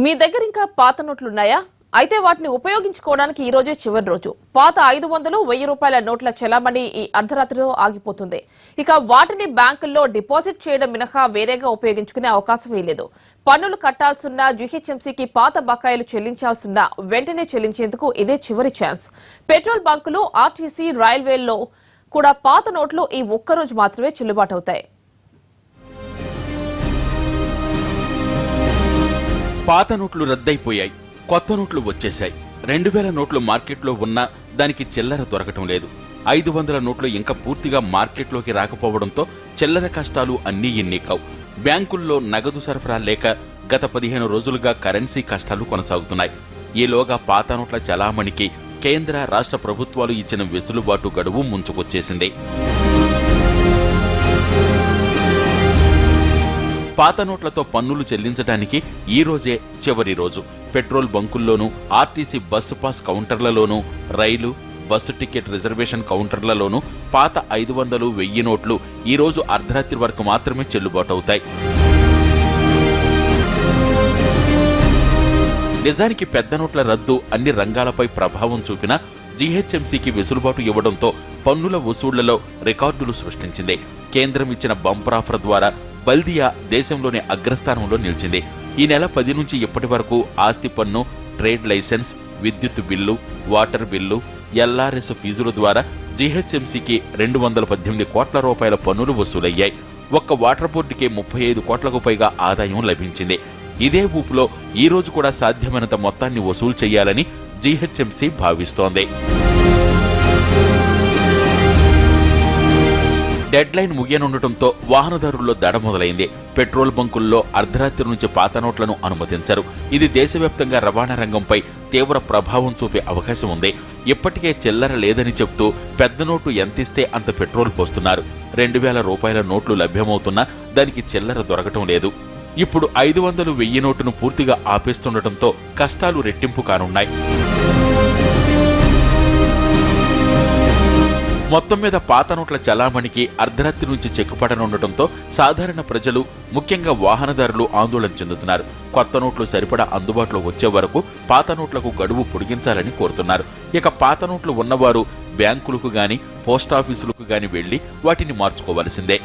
మీ దగ్గర ఇంకా పాత నోట్లున్నాయా? అయితే వాటిని ఉపయోగించుకోవడానికి ఈ రోజే చివరి రోజు. పాత 500, 1000 రూపాయల నోట్ల చలామణి ఈ అర్ధరాత్రిలో ఆగిపోతుంది. ఇక వాటిని బ్యాంకుల్లో డిపాజిట్ చేయడం మినహా వేరేగా ఉపయోగించుకునే అవకాశం లేదు. పన్నులు కట్టాల్సిన జీహెచ్ఎంసీకి పాత బకాయిలు చెల్లించాల్సిన వెంటనే చెల్లించేందుకు ఇదే చివరి ఛాన్స్. పెట్రోల్ బంకులు, ఆర్టీసీ, రైల్వేల్లో కూడా పాత నోట్లు ఈ ఒక్కరోజు మాత్రమే చెల్లుబాటు అవుతాయి. పాత నోట్లు రద్దయిపోయాయి, కొత్త నోట్లు వచ్చేశాయి. 2000 నోట్లు మార్కెట్లో ఉన్నా దానికి చిల్లర దొరకటం లేదు. 500 నోట్లు ఇంకా పూర్తిగా మార్కెట్లోకి రాకపోవడంతో చిల్లర కష్టాలు అన్నీ ఇన్ని కావు. బ్యాంకుల్లో నగదు సరఫరా లేక గత 15 రోజులుగా కరెన్సీ కష్టాలు కొనసాగుతున్నాయి. ఈలోగా పాత నోట్ల చలామణికి కేంద్ర, రాష్ట్ర ప్రభుత్వాలు ఇచ్చిన వెసులుబాటు గడువు ముంచుకొచ్చేసింది. పాత నోట్లతో పన్నులు చెల్లించడానికి ఈ రోజే చివరి రోజు. పెట్రోల్ బంకుల్లోనూ, ఆర్టీసీ బస్సు పాస్ కౌంటర్లలోనూ, రైలు, బస్సు టికెట్ రిజర్వేషన్ కౌంటర్లలోనూ పాత 500, 1000 నోట్లు ఈ రోజు అర్ధరాత్రి వరకు మాత్రమే చెల్లుబాటు అవుతాయి. నిజానికి పెద్ద నోట్ల రద్దు అన్ని రంగాలపై ప్రభావం చూపినా జీహెచ్ఎంసీకి వెసులుబాటు ఇవ్వడంతో పన్నుల వసూళ్లలో రికార్డులు సృష్టించింది. కేంద్రం ఇచ్చిన బంపర్ ఆఫర్ ద్వారా బల్దియా దేశంలోనే అగ్రస్థానంలో నిలిచింది. ఈ నెల 10 నుంచి ఇప్పటి వరకు ఆస్తి పన్ను, ట్రేడ్ లైసెన్స్, విద్యుత్ బిల్లు, వాటర్ బిల్లు, ఎల్ఆర్ఎస్ ఫీజుల ద్వారా జీహెచ్ఎంసీకి 218 కోట్ల రూపాయల పన్నులు వసూలయ్యాయి. ఒక్క వాటర్ బోర్డుకే 35 కోట్లకు పైగా ఆదాయం లభించింది. ఇదే ఊపులో ఈ రోజు కూడా సాధ్యమైనంత మొత్తాన్ని వసూలు చేయాలని జీహెచ్ఎంసీ భావిస్తోంది. డెడ్ లైన్ ముగియనుండటంతో వాహనదారుల్లో దడ మొదలైంది. పెట్రోల్ బంకుల్లో అర్ధరాత్రి నుంచి పాత నోట్లను అనుమతించరు. ఇది దేశవ్యాప్తంగా రవాణా రంగంపై తీవ్ర ప్రభావం చూపే అవకాశం ఉంది. ఇప్పటికే చిల్లర లేదని చెప్తూ పెద్ద నోటు ఎంతిస్తే అంత పెట్రోల్ పోస్తున్నారు. 2000 రూపాయల నోట్లు లభ్యమవుతున్నా దానికి చిల్లర దొరకటం లేదు. ఇప్పుడు 500, 1000 నోటును పూర్తిగా ఆపేస్తుండటంతో కష్టాలు రెట్టింపు కానున్నాయి. మొత్తం మీద పాత నోట్ల చలామణికి అర్ధరాత్రి నుంచి చెక్కుపడనుండటంతో సాధారణ ప్రజలు, ముఖ్యంగా వాహనదారులు ఆందోళన చెందుతున్నారు. కొత్త నోట్లు సరిపడా అందుబాటులో వచ్చే వరకు పాత నోట్లకు గడువు పొడిగించాలని కోరుతున్నారు. ఇక పాత నోట్లు ఉన్నవారు బ్యాంకులకు గాని, పోస్టాఫీసులకు గాని వెళ్లి వాటిని మార్చుకోవలసిందే.